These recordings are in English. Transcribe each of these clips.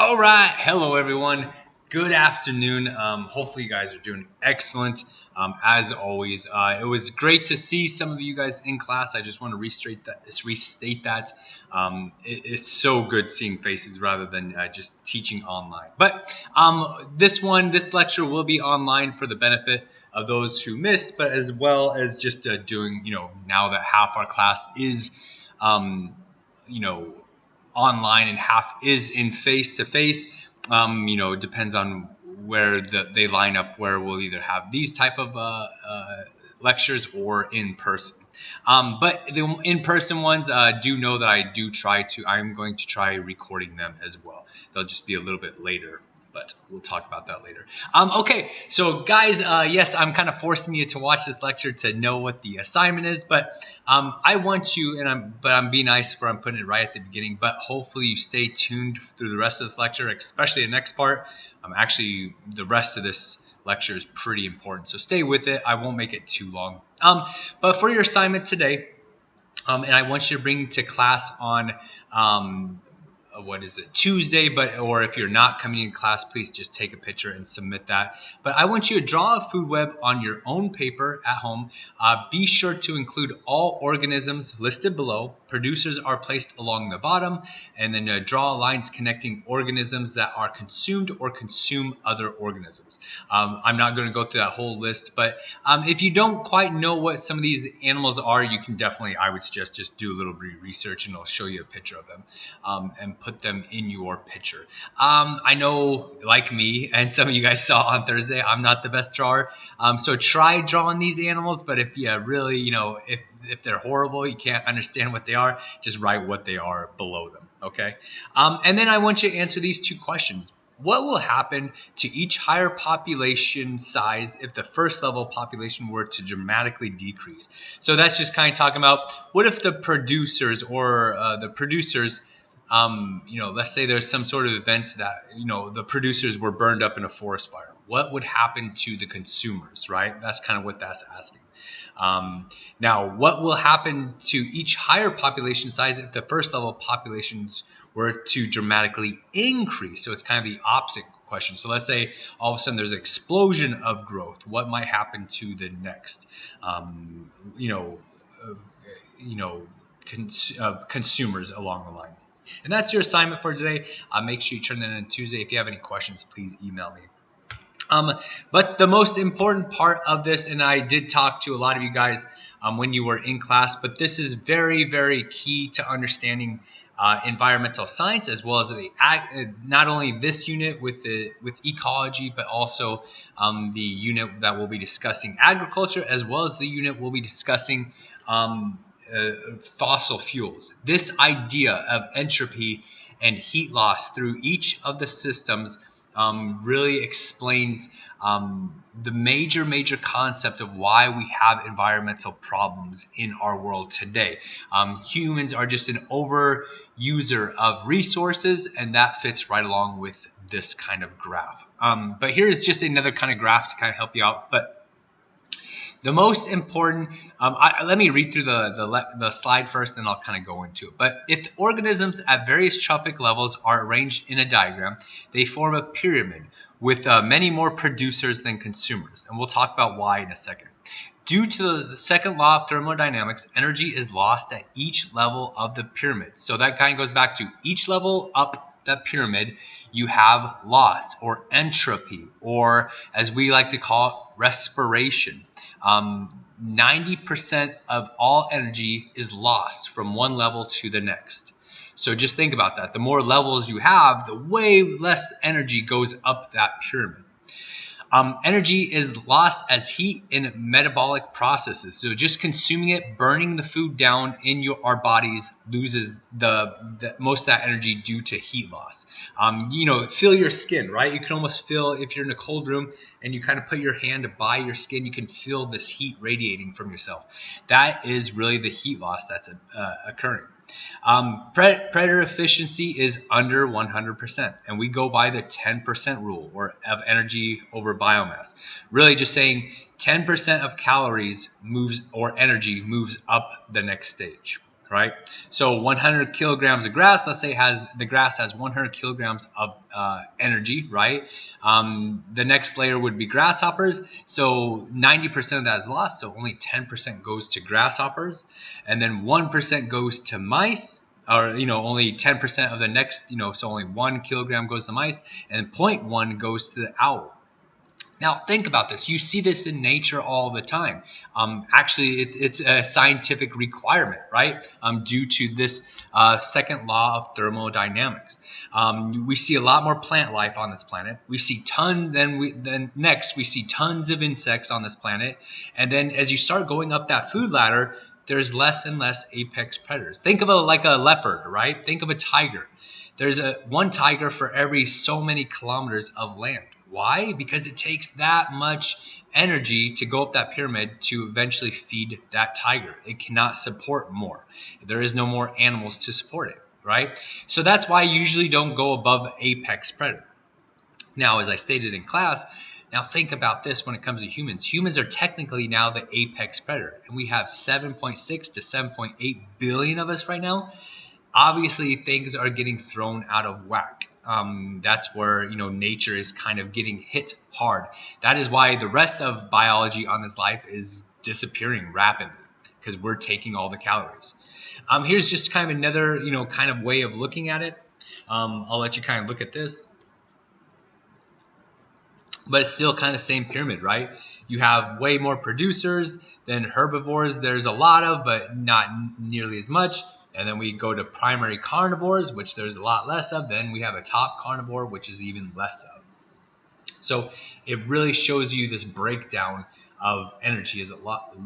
All right, hello everyone. Good afternoon. Hopefully you guys are doing excellent. As always, it was great to see some of you guys in class. I just want to restate that. It's so good seeing faces rather than just teaching online. But this lecture will be online for the benefit of those who missed, but as well as just doing, now that half our class is, um, you know online and half is in face to face. It depends on where they line up, where we'll either have these type of lectures or in person. But the in-person ones, do know that I'm going to try recording them as well. They'll just be a little bit later, but we'll talk about that later. Okay, so guys, yes, I'm kind of forcing you to watch this lecture to know what the assignment is, but I want you, I'm being nice for I'm putting it right at the beginning, but hopefully you stay tuned through the rest of this lecture, especially the next part. Actually, the rest of this lecture is pretty important, so stay with it. I won't make it too long. But for your assignment today, and I want you to bring to class on Tuesday, or if you're not coming in class, please just take a picture and submit that. But I want you to draw a food web on your own paper at home. Be sure to include all organisms listed below. Producers are placed along the bottom, and then draw lines connecting organisms that are consumed or consume other organisms. I'm not going to go through that whole list, but if you don't quite know what some of these animals are, you can definitely, I would suggest, just do a little research, and I'll show you a picture of them and put them in your picture. I know, like me, and some of you guys saw on Thursday, I'm not the best drawer. So try drawing these animals, but if you really, if they're horrible, you can't understand what they are, just write what they are below them, okay? And then I want you to answer these two questions. What will happen to each higher population size if the first level population were to dramatically decrease? So that's just kind of talking about, what if the producers let's say there's some sort of event that, the producers were burned up in a forest fire. What would happen to the consumers, right? That's kind of what that's asking. Now, what will happen to each higher population size if the first level populations were to dramatically increase? So it's kind of the opposite question. So let's say all of a sudden there's an explosion of growth. What might happen to the next, consumers along the line? And that's your assignment for today. Make sure you turn that in on Tuesday. If you have any questions, please email me. But the most important part of this, and I did talk to a lot of you guys when you were in class, but this is very, very key to understanding environmental science, as well as not only this unit with ecology, but also the unit that we'll be discussing agriculture, as well as the unit we'll be discussing fossil fuels. This idea of entropy and heat loss through each of the systems really explains the major concept of why we have environmental problems in our world today. Humans are just an overuser of resources, and that fits right along with this kind of graph. But here's just another kind of graph to kind of help you out. But the most important, let me read through the slide first, then I'll kind of go into it. But if the organisms at various trophic levels are arranged in a diagram, they form a pyramid with many more producers than consumers. And we'll talk about why in a second. Due to the second law of thermodynamics, energy is lost at each level of the pyramid. So that kind of goes back to each level up that pyramid, you have loss or entropy, or as we like to call it, respiration. 90% of all energy is lost from one level to the next. So just think about that. The more levels you have, the way less energy goes up that pyramid. Energy is lost as heat in metabolic processes. So just consuming it, burning the food down in our bodies loses the most of that energy due to heat loss. Feel your skin, right? You can almost feel, if you're in a cold room and you kind of put your hand by your skin, you can feel this heat radiating from yourself. That is really the heat loss that's occurring. Predator efficiency is under 100%, and we go by the 10% rule, or of energy over biomass. Really just saying 10% of calories moves, or energy moves up the next stage. right? So 100 kilograms of grass, let's say the grass has 100 kilograms of energy, right? The next layer would be grasshoppers. So 90% of that is lost. So only 10% goes to grasshoppers. And then 1% goes to mice, or, only 10% of the next, so only 1 kilogram goes to mice, and 0.1 goes to the owl. Now, think about this. You see this in nature all the time. Actually, it's a scientific requirement, right? Due to this second law of thermodynamics. We see a lot more plant life on this planet. We see next we see tons of insects on this planet, and then as you start going up that food ladder, there's less and less apex predators. Think of it like a leopard, right? Think of a tiger. There's one tiger for every so many kilometers of land. Why? Because it takes that much energy to go up that pyramid to eventually feed that tiger. It cannot support more. There is no more animals to support it, right? So that's why I usually don't go above apex predator. Now, as I stated in class, now think about this when it comes to humans. Humans are technically now the apex predator, and we have 7.6 to 7.8 billion of us right now. Obviously, things are getting thrown out of whack. That's where nature is kind of getting hit hard. That is why the rest of biology on this life is disappearing rapidly, because we're taking all the calories. Here's just kind of another kind of way of looking at it. I'll let you kind of look at this, but it's still kind of the same pyramid, right? You have way more producers than herbivores. There's a lot of, but not nearly as much. And then we go to primary carnivores, which there's a lot less of. Then we have a top carnivore, which is even less of. So it really shows you this breakdown of energy as it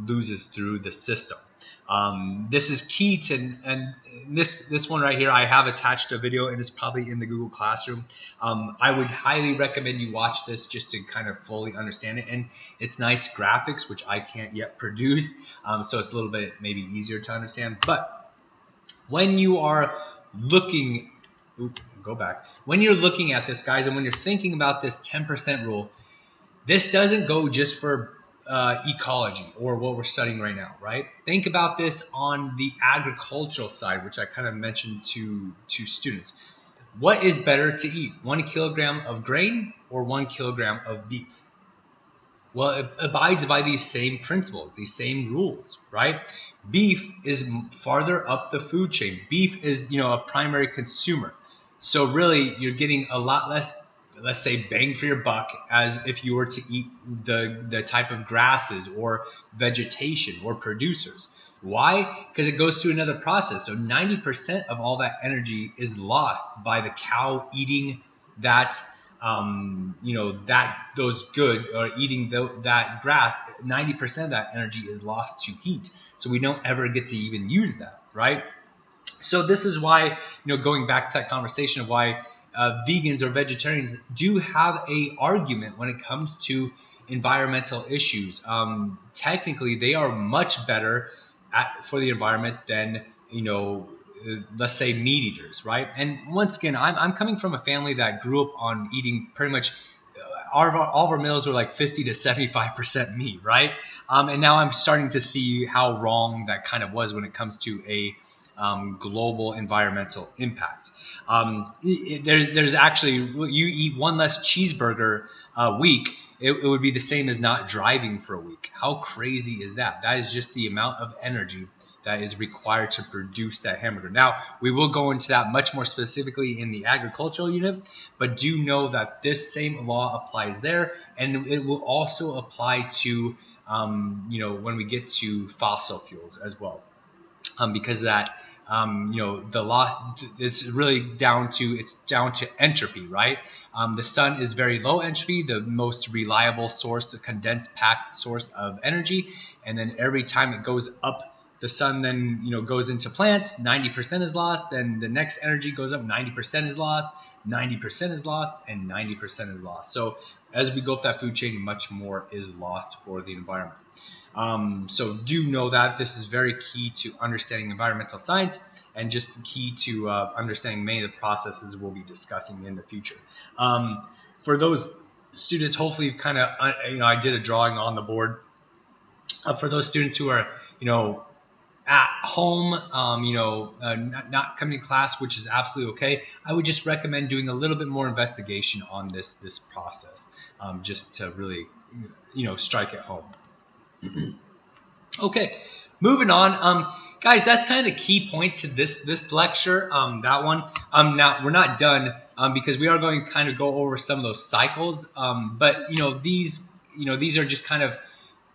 loses through the system. This is key to, and this one right here, I have attached a video, and it's probably in the Google Classroom. I would highly recommend you watch this just to kind of fully understand it. And it's nice graphics, which I can't yet produce, so it's a little bit maybe easier to understand. But when you are looking, when you're looking at this, guys, and when you're thinking about this 10% rule, this doesn't go just for ecology or what we're studying right now, right? Think about this on the agricultural side, which I kind of mentioned to students. What is better to eat, 1 kilogram of grain or 1 kilogram of beef? Well, it abides by these same principles, these same rules, right? Beef is farther up the food chain. Beef is, a primary consumer. So really, you're getting a lot less, let's say, bang for your buck as if you were to eat the type of grasses or vegetation or producers. Why? Because it goes through another process. So 90% of all that energy is lost by the cow eating that those good, or eating that grass. 90% of that energy is lost to heat, so we don't ever get to even use that, right? So this is why, going back to that conversation of why vegans or vegetarians do have a argument when it comes to environmental issues. Technically, they are much better for the environment than let's say meat eaters, right? And once again, I'm coming from a family that grew up on eating pretty much all of our meals were like 50 to 75% meat, right? And now I'm starting to see how wrong that kind of was when it comes to a global environmental impact. There's actually, you eat one less cheeseburger a week, it would be the same as not driving for a week. How crazy is that? That is just the amount of energy that is required to produce that hamburger. Now, we will go into that much more specifically in the agricultural unit, but do know that this same law applies there, and it will also apply to, when we get to fossil fuels as well, because that, the law, it's really down to entropy, right? The sun is very low entropy, the most reliable source, a condensed packed source of energy, and then every time it goes up, the sun then goes into plants, 90% is lost. Then the next energy goes up, 90% is lost, 90% is lost, and 90% is lost. So as we go up that food chain, much more is lost for the environment. So do know that this is very key to understanding environmental science, and just key to understanding many of the processes we'll be discussing in the future. For those students, hopefully you've kind of, I did a drawing on the board. For those students who are, at home, not coming to class, which is absolutely okay, I would just recommend doing a little bit more investigation on this process, just to really, strike it home. Okay, moving on. Guys, that's kind of the key point to this lecture. That one. Now we're not done, because we are going to kind of go over some of those cycles. But these are just kind of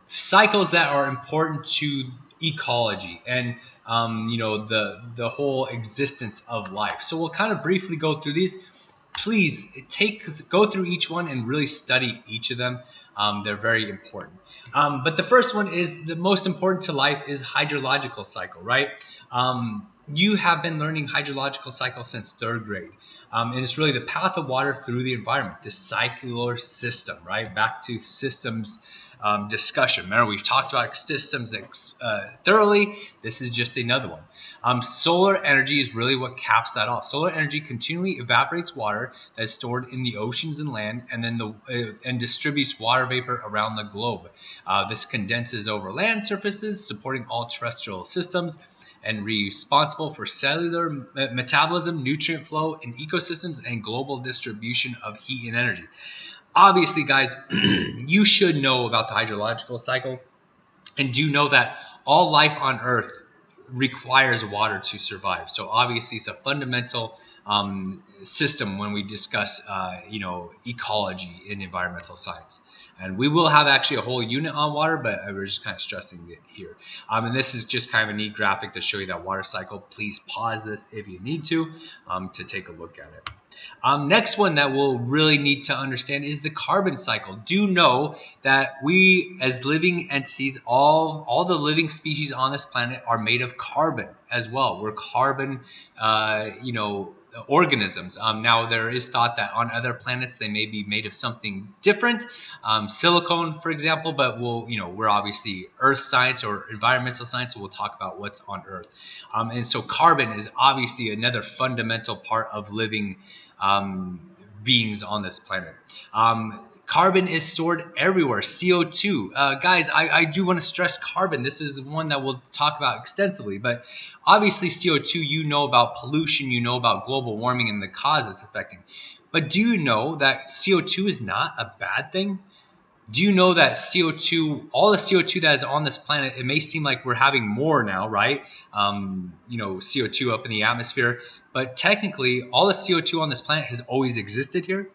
cycles that are important to ecology and the whole existence of life. So we'll kind of briefly go through these. Please go through each one and really study each of them. They're very important. But the first one is the most important to life is hydrological cycle, right? You have been learning hydrological cycle since third grade. And it's really the path of water through the environment, this circular system, right? Back to systems discussion. Remember, we've talked about systems thoroughly. This is just another one. Solar energy is really what caps that off. Solar energy continually evaporates water that is stored in the oceans and land, and then and distributes water vapor around the globe. This condenses over land surfaces, supporting all terrestrial systems, and responsible for cellular metabolism, nutrient flow in ecosystems, and global distribution of heat and energy. Obviously, guys, you should know about the hydrological cycle, and do know that all life on Earth requires water to survive. So obviously, it's a fundamental system when we discuss, ecology in environmental science. And we will have actually a whole unit on water, but we're just kind of stressing it here. And this is just kind of a neat graphic to show you that water cycle. Please pause this if you need to take a look at it. Next one that we'll really need to understand is the carbon cycle. Do know that we, as living entities, all the living species on this planet are made of carbon as well. We're carbon, organisms. Now there is thought that on other planets they may be made of something different, silicone, for example. But we're obviously Earth science or environmental science, so we'll talk about what's on Earth. And so carbon is obviously another fundamental part of living beings on this planet. Carbon is stored everywhere. CO2. Guys, I do want to stress carbon. This is one that we'll talk about extensively. But obviously CO2, you know about pollution, you know about global warming and the causes affecting. But do you know that CO2 is not a bad thing? Do you know that CO2, all the CO2 that is on this planet, it may seem like we're having more now, right? CO2 up in the atmosphere. But technically, all the CO2 on this planet has always existed here.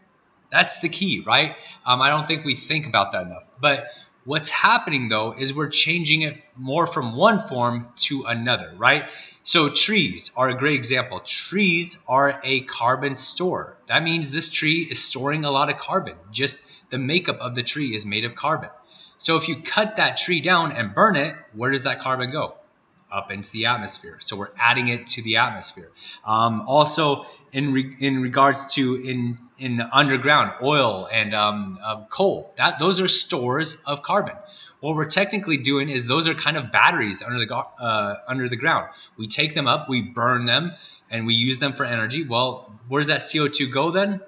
That's the key, right? I don't think we think about that enough. But what's happening, though, is we're changing it more from one form to another, right? So trees are a great example. Trees are a carbon store. That means this tree is storing a lot of carbon. Just the makeup of the tree is made of carbon. So if you cut that tree down and burn it, where does that carbon go? Up into the atmosphere. So we're adding it to the atmosphere. Also, in regards to in the underground, oil and coal, those are stores of carbon. What we're technically doing is those are kind of batteries under the ground. We take them up, we burn them, and we use them for energy. Well, where does that CO2 go then?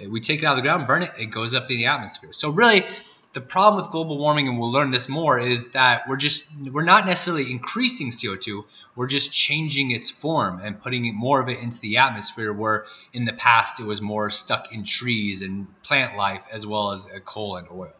We take it out of the ground, burn it, it goes up in the atmosphere. So really, the problem with global warming, and we'll learn this more, is that we're not necessarily increasing CO2, we're just changing its form and putting more of it into the atmosphere, where in the past it was more stuck in trees and plant life as well as coal and oil.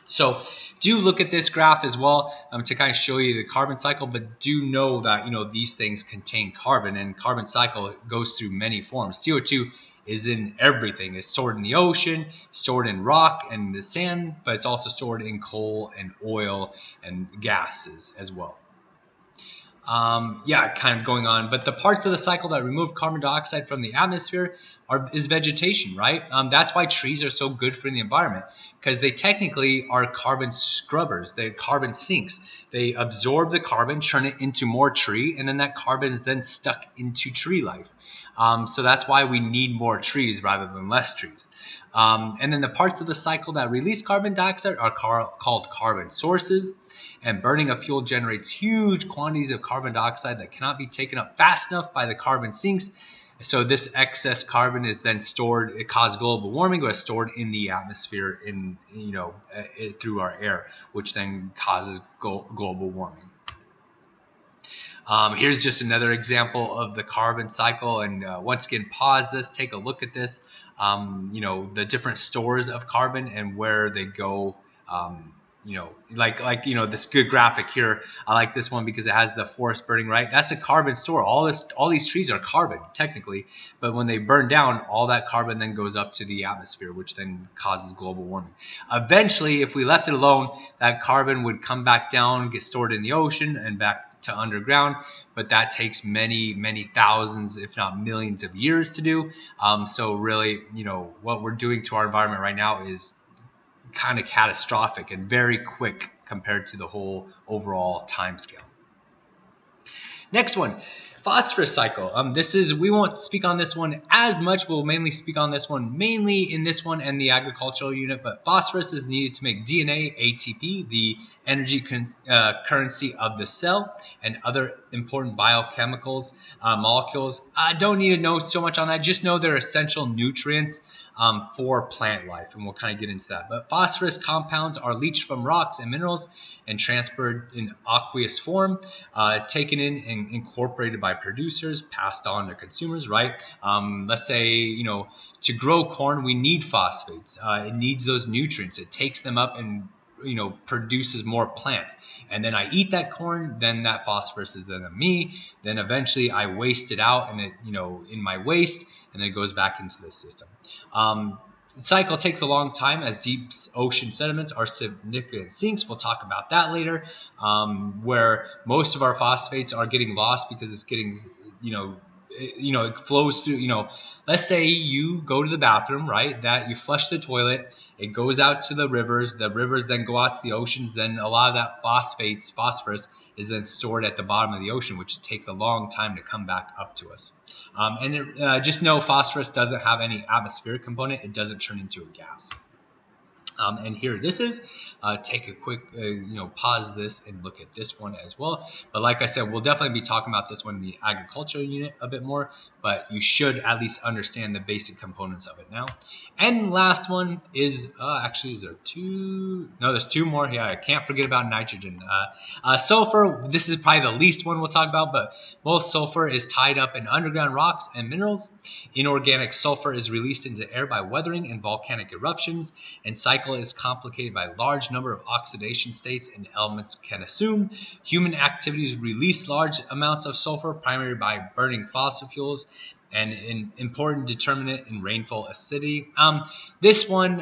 So do look at this graph as well to kind of show you the carbon cycle, but do know that these things contain carbon, and carbon cycle goes through many forms. CO2 is in everything. It's stored in the ocean, stored in rock and the sand, but it's also stored in coal and oil and gases as well. Kind of going on. But the parts of the cycle that remove carbon dioxide from the atmosphere is vegetation, right? That's why trees are so good for the environment, because they technically are carbon scrubbers. They're carbon sinks. They absorb the carbon, turn it into more tree, and then that carbon is then stuck into tree life. So that's why we need more trees rather than less trees. And then the parts of the cycle that release carbon dioxide are called carbon sources. And burning of fuel generates huge quantities of carbon dioxide that cannot be taken up fast enough by the carbon sinks. So this excess carbon is then stored. It causes global warming, but it's stored in the atmosphere through our air, which then causes global warming. Here's just another example of the carbon cycle. And once again, pause this, take a look at this. The different stores of carbon and where they go. This good graphic here. I like this one because it has the forest burning, right? That's a carbon store. All these trees are carbon technically, but when they burn down, all that carbon then goes up to the atmosphere, which then causes global warming. Eventually, if we left it alone, that carbon would come back down, get stored in the ocean and back to underground, but that takes many thousands, if not millions of years to do. So really, what we're doing to our environment right now is kind of catastrophic and very quick compared to the whole overall time scale. Next one, phosphorus cycle. We won't speak on this one as much. We'll mainly speak on this one mainly in this one and the agricultural unit. But phosphorus is needed to make DNA, ATP, the energy currency of the cell, and other important biochemicals molecules. I don't need to know so much on that. Just know they're essential nutrients for plant life, and we'll kind of get into that. But phosphorus compounds are leached from rocks and minerals and transferred in aqueous form, taken in and incorporated by producers, passed on to consumers, right? Let's say, to grow corn, we need phosphates. It needs those nutrients. It takes them up and produces more plants, and then I eat that corn, then that phosphorus is in me, then eventually I waste it out, and it in my waste, and then it goes back into the system. The cycle takes a long time as deep ocean sediments are significant sinks. We'll talk about that later, where most of our phosphates are getting lost because it's getting it flows through. Let's say you go to the bathroom, right? That you flush the toilet, it goes out to the rivers then go out to the oceans, then a lot of that phosphorus is then stored at the bottom of the ocean, which takes a long time to come back up to us. Just know phosphorus doesn't have any atmospheric component. It doesn't turn into a gas. And here this is. Take a quick, pause this and look at this one as well. But like I said, we'll definitely be talking about this one in the agricultural unit a bit more, but you should at least understand the basic components of it now. And the last one is, actually, is there two? No, there's two more. Yeah, I can't forget about nitrogen. Sulfur, this is probably the least one we'll talk about, but most sulfur is tied up in underground rocks and minerals. Inorganic sulfur is released into air by weathering and volcanic eruptions, and cycle is complicated by large number of oxidation states and elements can assume. Human activities release large amounts of sulfur primarily by burning fossil fuels, and an important determinant in rainfall acidity. This one,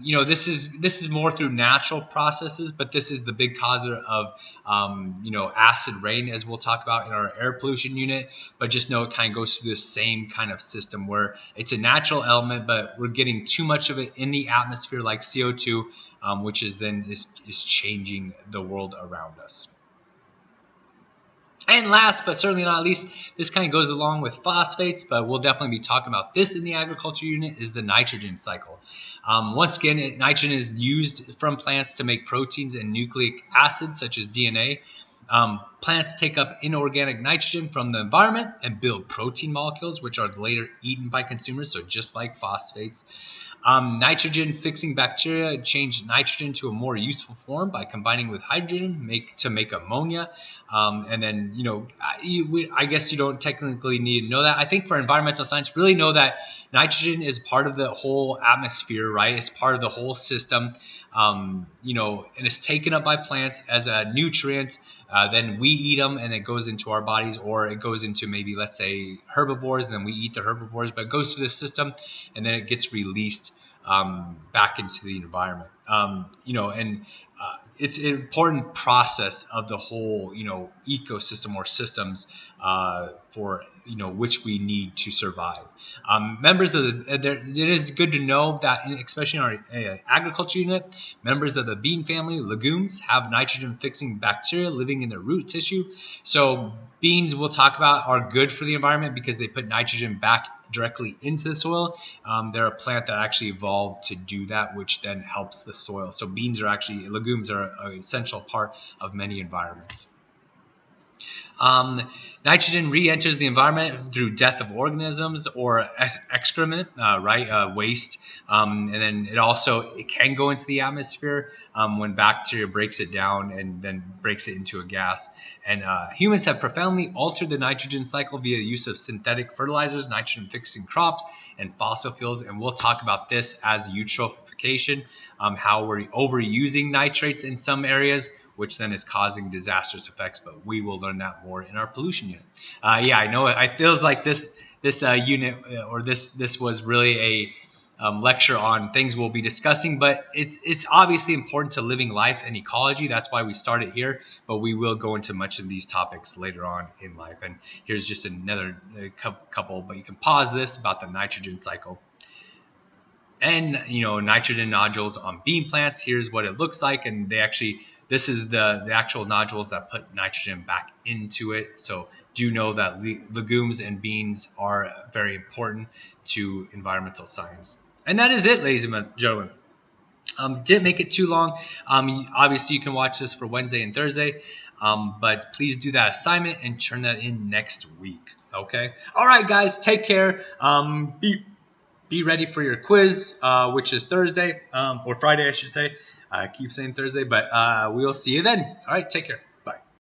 this is more through natural processes, but this is the big causer of, acid rain, as we'll talk about in our air pollution unit. But just know it kind of goes through the same kind of system where it's a natural element, but we're getting too much of it in the atmosphere, like CO2, which is changing the world around us. And last but certainly not least, this kind of goes along with phosphates, but we'll definitely be talking about this in the agriculture unit, is the nitrogen cycle. Once again, nitrogen is used from plants to make proteins and nucleic acids such as DNA. Plants take up inorganic nitrogen from the environment and build protein molecules, which are later eaten by consumers, so just like phosphates. Nitrogen-fixing bacteria change nitrogen to a more useful form by combining with hydrogen to make ammonia. And then, I guess you don't technically need to know that. I think for environmental science, really know that nitrogen is part of the whole atmosphere, right? It's part of the whole system, and it's taken up by plants as a nutrient. Then we eat them and it goes into our bodies, or it goes into maybe, let's say, herbivores, and then we eat the herbivores, but it goes through the system and then it gets released back into the environment. It's an important process of the whole, ecosystem or systems for, which we need to survive. It is good to know that, especially in our agriculture unit, members of the bean family, legumes, have nitrogen-fixing bacteria living in their root tissue. So beans, we'll talk about, are good for the environment because they put nitrogen back directly into the soil. They're a plant that actually evolved to do that, which then helps the soil. So legumes are an essential part of many environments. Um, Nitrogen re-enters the environment through death of organisms or excrement, right? Waste, and then it can go into the atmosphere when bacteria breaks it down and then breaks it into a gas. And humans have profoundly altered the nitrogen cycle via the use of synthetic fertilizers, nitrogen-fixing crops, and fossil fuels. And we'll talk about this as eutrophication, how we're overusing nitrates in some areas, which then is causing disastrous effects. But we will learn that more in our pollution unit. Yeah, I know. It feels like this unit or this was really a lecture on things we'll be discussing, but it's obviously important to living life and ecology. That's why we started here, but we will go into much of these topics later on in life. And here's just another couple, but you can pause this about the nitrogen cycle. And nitrogen nodules on bean plants. Here's what it looks like, and this is the actual nodules that put nitrogen back into it. So do know that legumes and beans are very important to environmental science. And that is it, ladies and gentlemen. Didn't make it too long. Obviously, you can watch this for Wednesday and Thursday, but please do that assignment and turn that in next week. Okay. All right, guys. Take care. Be ready for your quiz, which is Thursday or Friday, I should say. I keep saying Thursday, but we'll see you then. All right. Take care.